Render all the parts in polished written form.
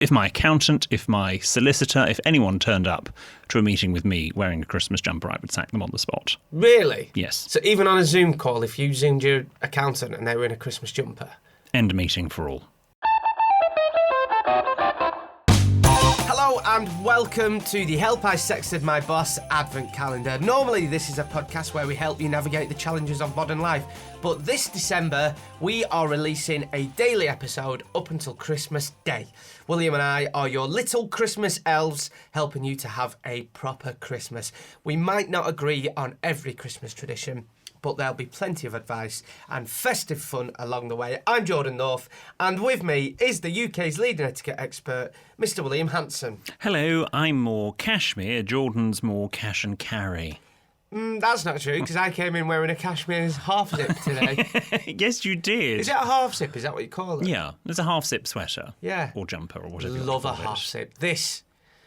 if my accountant, if my solicitor, if anyone turned up to a meeting with me wearing a Christmas jumper, I would sack them on the spot. Really? Yes. So even on a Zoom call, if you Zoomed your accountant and they were in a Christmas jumper? End meeting for all. Hello and welcome to the Help I Sexted My Boss Advent Calendar. Normally this is a podcast where we help you navigate the challenges of modern life, but this December we are releasing a daily episode up until Christmas Day. William and I are your little Christmas elves helping you to have a proper Christmas. We might not agree on every Christmas tradition, but there'll be plenty of advice and festive fun along the way. I'm Jordan North, and with me is the UK's leading etiquette expert, Mr. William Hanson. Hello, I'm more cashmere, Jordan's more cash and carry. That's not true, because I came in wearing a cashmere half zip today. Yes, you did. Is it a half zip? Is that what you call it? Yeah, there's a half zip sweater. Yeah. Or jumper, or whatever you Love a want to call half it. zip. This,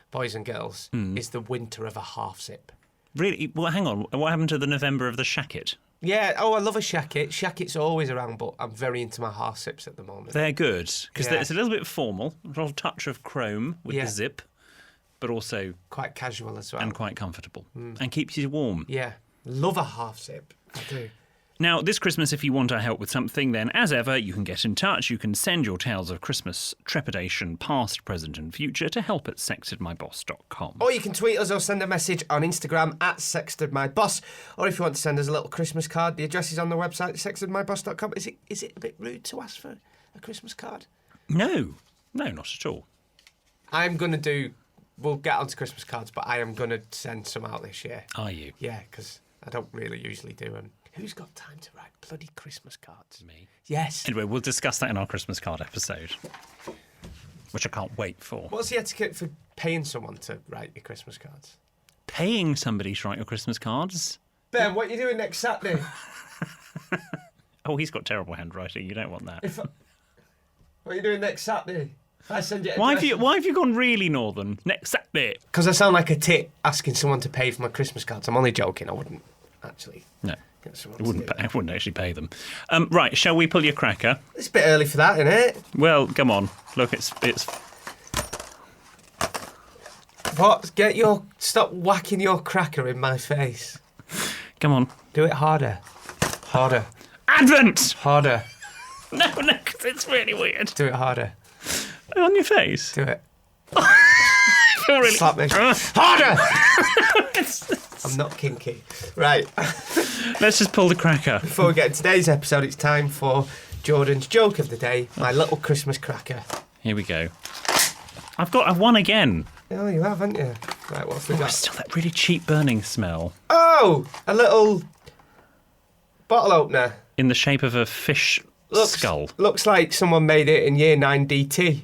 boys and girls, is the winter of a half zip. Really? Well, hang on. What happened to the November of the shacket? Yeah, I love a shacket. Shacket's always around, but I'm very into my half zips at the moment. They're good, because Yeah. it's a little bit formal, a little touch of chrome with Yeah. the zip, but also Quite casual as well. and quite comfortable, and keeps you warm. Yeah, love a half zip. I do. Now, this Christmas, if you want our help with something, then as ever, you can get in touch. You can send your tales of Christmas trepidation, past, present and future, to help@sextedmyboss.com. Or you can tweet us or send a message on Instagram at sextedmyboss. Or if you want to send us a little Christmas card, the address is on the website, sextedmyboss.com. Is it a bit rude to ask for a Christmas card? No, not at all. We'll get onto Christmas cards, but I am going to send some out this year. Are you? Yeah, because I don't really usually do them. Who's got time to write bloody Christmas cards? Me. Yes. Anyway, we'll discuss that in our Christmas card episode, which I can't wait for. What's the etiquette for paying someone to write your Christmas cards? Paying somebody to write your Christmas cards? Ben, what are you doing next Saturday? Oh, he's got terrible handwriting. You don't want that. What are you doing next Saturday? If I send you Why have you gone really northern? Next Saturday. Because I sound like a tit asking someone to pay for my Christmas cards. I'm only joking. I wouldn't actually. No. Get someone I to do that. wouldn't actually pay them. Right, shall we pull your cracker? It's a bit early for that, isn't it? Well, come on. Look, it's. What? Stop whacking your cracker in my face. Come on. Do it harder. Harder. Advent! Harder. No, 'cause it's really weird. Do it harder. On your face. Do it. You're really... Slap me. Harder! I'm not kinky. Right. Let's just pull the cracker. Before we get to today's episode, it's time for Jordan's joke of the day, my little Christmas cracker. Here we go. I've won again. Oh, you have, haven't you? Right, what have we got? Still that really cheap burning smell. Oh, a little bottle opener. In the shape of a fish skull. Looks like someone made it in year 9 DT.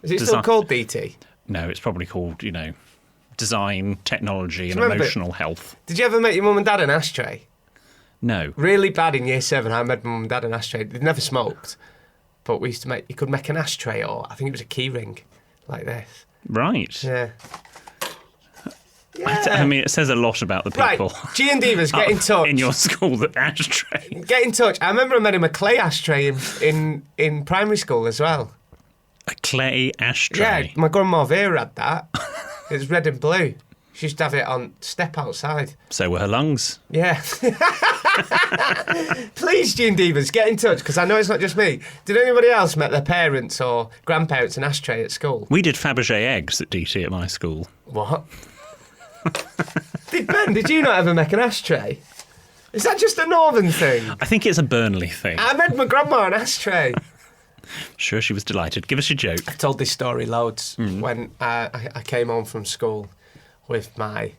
Is it still called DT? No, it's probably called, design, technology and remember- emotional health. Did you ever make your mum and dad an ashtray? No. Really bad in year 7. I made my mum and dad an ashtray. They'd never smoked, but we used to you could make an ashtray, or I think it was a key ring, like this. Right. Yeah. I mean, it says a lot about the people. Right, G and Divas, get in touch. In your school, the ashtray. Get in touch. I remember I made him a clay ashtray in primary school as well. A clay ashtray. Yeah, my grandma Vera had that. It was red and blue. She used to have it on step outside. So were her lungs. Yeah. Please, G and Divas, get in touch, because I know it's not just me. Did anybody else met their parents or grandparents an ashtray at school? We did Fabergé eggs at DT at my school. What? Did you not ever make an ashtray? Is that just a northern thing? I think it's a Burnley thing. I made my grandma an ashtray. Sure, she was delighted. Give us your joke. I've told this story loads. When I came home from school with my...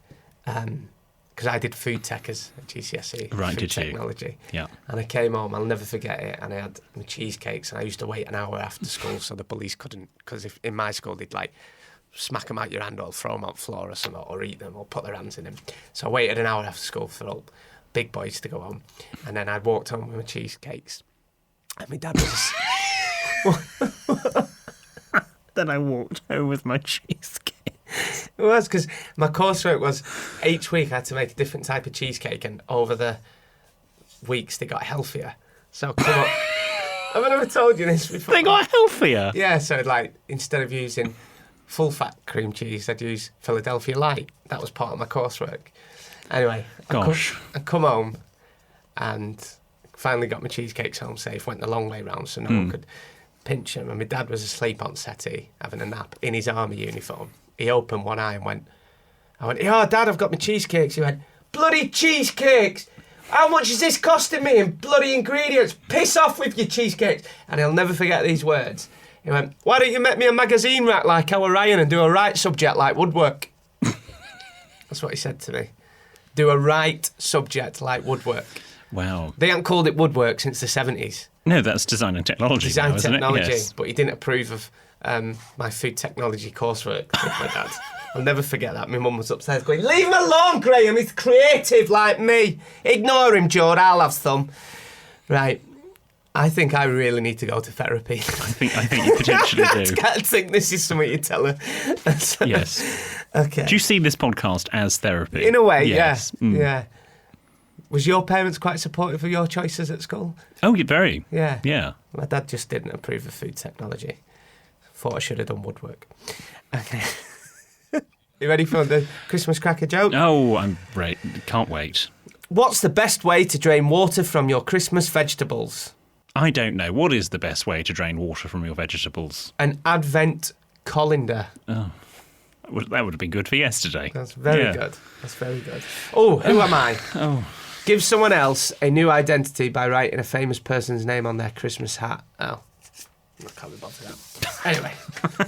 because I did food tech as a GCSE. Right, food did you? technology. Yeah. And I came home, I'll never forget it, and I had my cheesecakes, and I used to wait an hour after school so the police couldn't... Because if in my school, they'd smack them out your hand or throw them on the floor or something, or eat them or put their hands in them. So I waited an hour after school for all big boys to go home, and then I walked home with my cheesecakes. And my dad was... Then I walked home with my cheesecake. It was, because my coursework was each week I had to make a different type of cheesecake, and over the weeks they got healthier. So come up... Have I never told you this before? They got healthier. Yeah, so like instead of using full fat cream cheese, I'd use Philadelphia Light. That was part of my coursework. Anyway, Gosh. I come home and finally got my cheesecakes home safe. Went the long way round so no one could pinch them. And my dad was asleep on settee having a nap in his army uniform. He opened one eye and went, "Yeah, Dad, I've got my cheesecakes." He went, "Bloody cheesecakes! How much is this costing me in bloody ingredients? Piss off with your cheesecakes." And he'll never forget these words. He went, "Why don't you make me a magazine rack like our Ryan and do a right subject like woodwork?" That's what he said to me. Do a right subject like woodwork. Wow. They haven't called it woodwork since the 70s. No, that's design and technology. Design now, isn't technology. It? Yes. But he didn't approve of my food technology coursework with my dad. I'll never forget that. My mum was upstairs going, "Leave him alone, Graham. He's creative like me. Ignore him, George. I'll have some." Right. I think I really need to go to therapy. I think you potentially do. I think this is something you tell her. Yes. Okay. Do you see this podcast as therapy? In a way, yes. yeah. Yeah. Was your parents quite supportive of your choices at school? Oh, very. Yeah. Yeah. My dad just didn't approve of food technology. Thought I should have done woodwork. Okay. You ready for the Christmas cracker joke? Oh, I'm right. Can't wait. What's the best way to drain water from your Christmas vegetables? I don't know. What is the best way to drain water from your vegetables? An advent colander. That would have been good for yesterday. That's very good. That's very good. Oh, who am I? Oh. Give someone else a new identity by writing a famous person's name on their Christmas hat. Oh, I can't be bothered now. Anyway,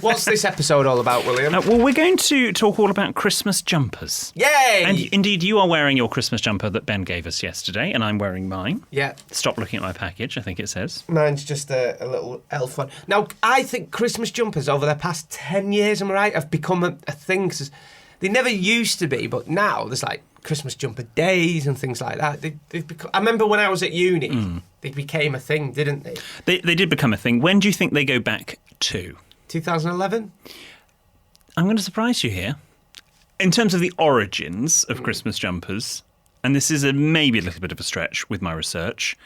what's this episode all about, William? Well, we're going to talk all about Christmas jumpers. Yay! And indeed, you are wearing your Christmas jumper that Ben gave us yesterday, and I'm wearing mine. Yeah. Stop looking at my package, I think it says. Mine's just a little elf one. Now, I think Christmas jumpers over the past 10 years, am I right, have become a thing. 'Cause they never used to be, but now there's like Christmas jumper days and things like that. They've become, I remember when I was at uni, they became a thing, didn't they? They did become a thing. When do you think they go back to? 2011? I'm going to surprise you here. In terms of the origins of Christmas jumpers, and this is maybe a little bit of a stretch with my research,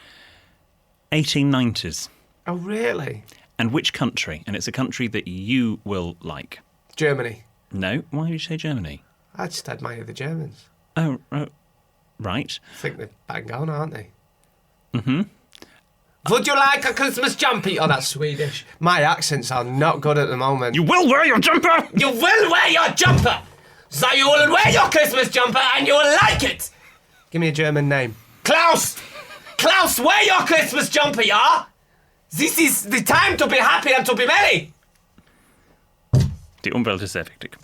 1890s. Oh, really? And which country? And it's a country that you will like. Germany. No? Why would you say Germany? I just admire the Germans. Oh, right. I think they're bang on, aren't they? Mm-hmm. Would you like a Christmas jumper? Oh, that's Swedish. My accents are not good at the moment. You will wear your jumper! You will wear your jumper! So you will wear your Christmas jumper and you will like it! Give me a German name. Klaus! Klaus, wear your Christmas jumper, yeah? This is the time to be happy and to be merry! Die Umwelt ist sehr wichtig.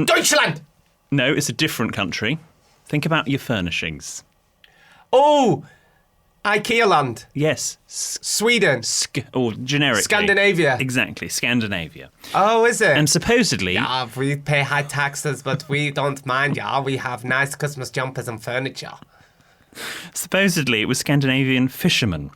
Deutschland! No, it's a different country. Think about your furnishings. Oh! IKEA land. Yes. Sweden. Or generically. Scandinavia. Exactly, Scandinavia. Oh, is it? And supposedly... Yeah, we pay high taxes, but we don't mind, yeah. We have nice Christmas jumpers and furniture. Supposedly, it was Scandinavian fishermen.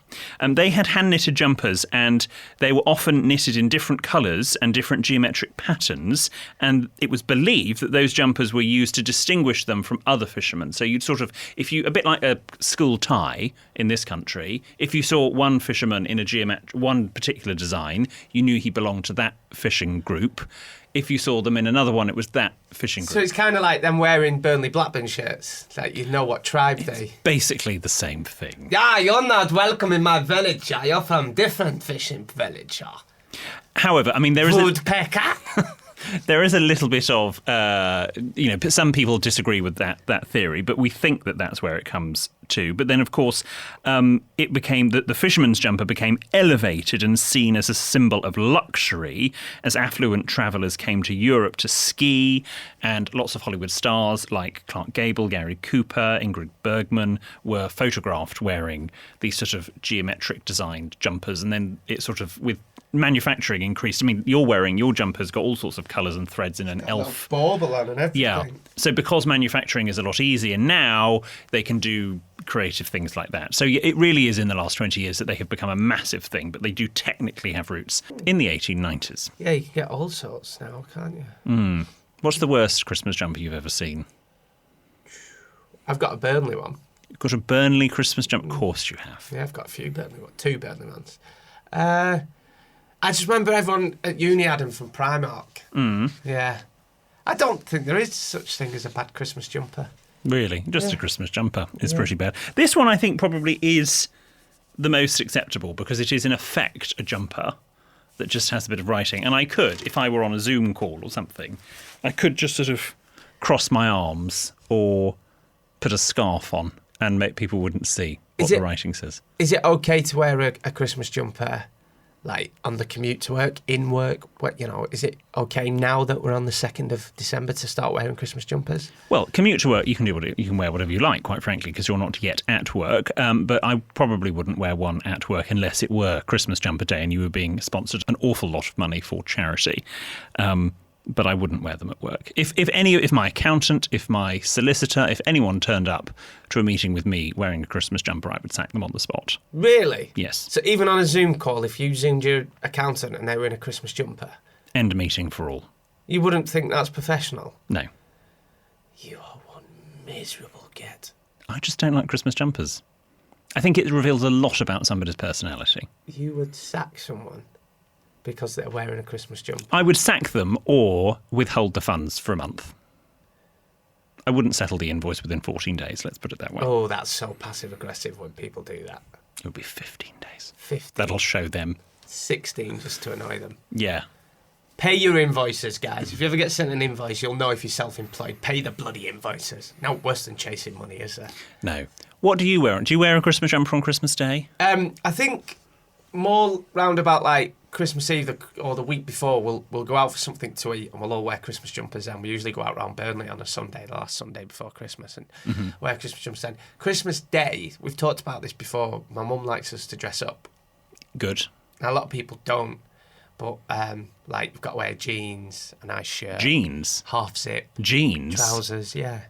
They had hand-knitted jumpers, and they were often knitted in different colours and different geometric patterns, and it was believed that those jumpers were used to distinguish them from other fishermen. So you'd sort of, a bit like a school tie in this country, if you saw one fisherman in one particular design, you knew he belonged to that fishing group. If you saw them in another one, it was that fishing group. So it's kind of like them wearing Burnley Blackburn shirts. Like, you know what tribe they... Basically the same thing. Yeah, you're not welcome in my village. Yeah. You're from different fishing village. Yeah. However, I mean, there is Woodpecker. There is a little bit of, some people disagree with that theory, but we think that that's where it comes to. But then, of course, it became that the fisherman's jumper became elevated and seen as a symbol of luxury as affluent travellers came to Europe to ski, and lots of Hollywood stars like Clark Gable, Gary Cooper, Ingrid Bergman were photographed wearing these sort of geometric designed jumpers, and then it sort of, with manufacturing increased. I mean, you're wearing your jumper's got all sorts of colours and threads in an elf bauble on and everything. Yeah. So because manufacturing is a lot easier now, they can do creative things like that. So it really is in the last 20 years that they have become a massive thing, but they do technically have roots in the 1890s. Yeah, you can get all sorts now, can't you? What's the worst Christmas jumper you've ever seen? I've got a Burnley one. You've got a Burnley Christmas jumper? Of course you have. Yeah, I've got a few Burnley ones. 2 Burnley ones. I just remember everyone at uni had them from Primark. Yeah. I don't think there is such thing as a bad Christmas jumper. Really? Just a Christmas jumper is pretty bad. This one, I think, probably is the most acceptable because it is, in effect, a jumper that just has a bit of writing. And I could, if I were on a Zoom call or something, I could just sort of cross my arms or put a scarf on and people wouldn't see what the writing says. Is it okay to wear a Christmas jumper, like, on the commute to work, in work? What, is it okay now that we're on the 2nd of December to start wearing Christmas jumpers? Well, commute to work, you can wear whatever you like, quite frankly, because you're not yet at work. But I probably wouldn't wear one at work unless it were Christmas jumper day and you were being sponsored an awful lot of money for charity. But I wouldn't wear them at work. If my accountant, if my solicitor, if anyone turned up to a meeting with me wearing a Christmas jumper, I would sack them on the spot. Really? Yes. So even on a Zoom call, if you Zoomed your accountant and they were in a Christmas jumper? End meeting for all. You wouldn't think that's professional? No. You are one miserable git. I just don't like Christmas jumpers. I think it reveals a lot about somebody's personality. You would sack someone because they're wearing a Christmas jumper? I would sack them or withhold the funds for a month. I wouldn't settle the invoice within 14 days, let's put it that way. Oh, that's so passive-aggressive when people do that. It would be 15 days. 15. That'll show them. 16 just to annoy them. Yeah. Pay your invoices, guys. If you ever get sent an invoice, you'll know if you're self-employed. Pay the bloody invoices. No worse than chasing money, is there? No. What do you wear? Do you wear a Christmas jumper on Christmas Day? I think more round about like Christmas Eve or the week before, we'll go out for something to eat and we'll all wear Christmas jumpers then. We usually go out around Burnley on a Sunday, the last Sunday before Christmas, and wear Christmas jumpers then. Christmas Day, we've talked about this before, my mum likes us to dress up. Good. Now, a lot of people don't, but like we've got to wear jeans, a nice shirt. Jeans? Half zip. Jeans? Trousers, yeah.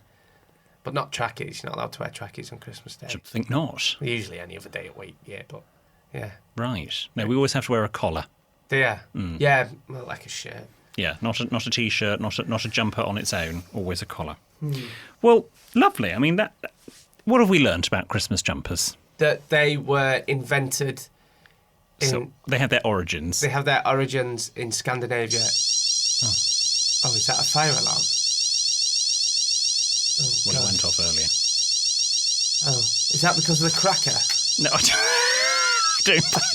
But not trackies. You're not allowed to wear trackies on Christmas Day. I should think not. Usually any other day a week, yeah, but yeah. Right. No, we always have to wear a collar. Yeah. Yeah, well, like a shirt. Yeah, not a t-shirt, not a jumper on its own, always a collar. Well, lovely. I mean, what have we learnt about Christmas jumpers? That they were invented So they have their origins. They have their origins in Scandinavia. Oh, is that a fire alarm? Oh, well, it went off earlier. Oh, is that because of the cracker? No, I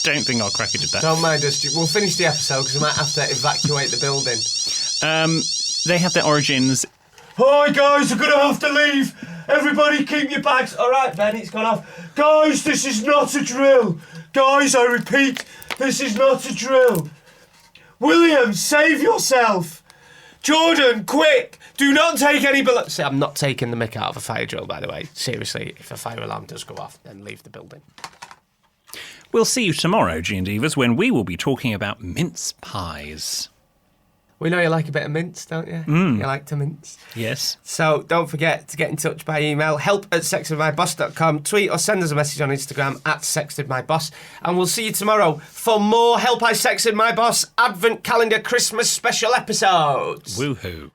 don't think our cracker did that. Don't mind us. We'll finish the episode because we might have to evacuate the building. They have their origins. Hi guys, I'm going to have to leave. Everybody keep your bags. All right, Ben, it's gone off. Guys, this is not a drill. Guys, I repeat, this is not a drill. William, save yourself. Jordan, quick. Do not take any... See, I'm not taking the mick out of a fire drill, by the way. Seriously, if a fire alarm does go off, then leave the building. We'll see you tomorrow, G and Divas, when we will be talking about mince pies. We know you like a bit of mince, don't you? You like to mince. Yes. So don't forget to get in touch by email, help@sextedmyboss.com, tweet or send us a message on Instagram @sextedmyboss. And we'll see you tomorrow for more Help I Sexted My Boss Advent Calendar Christmas special episodes. Woohoo.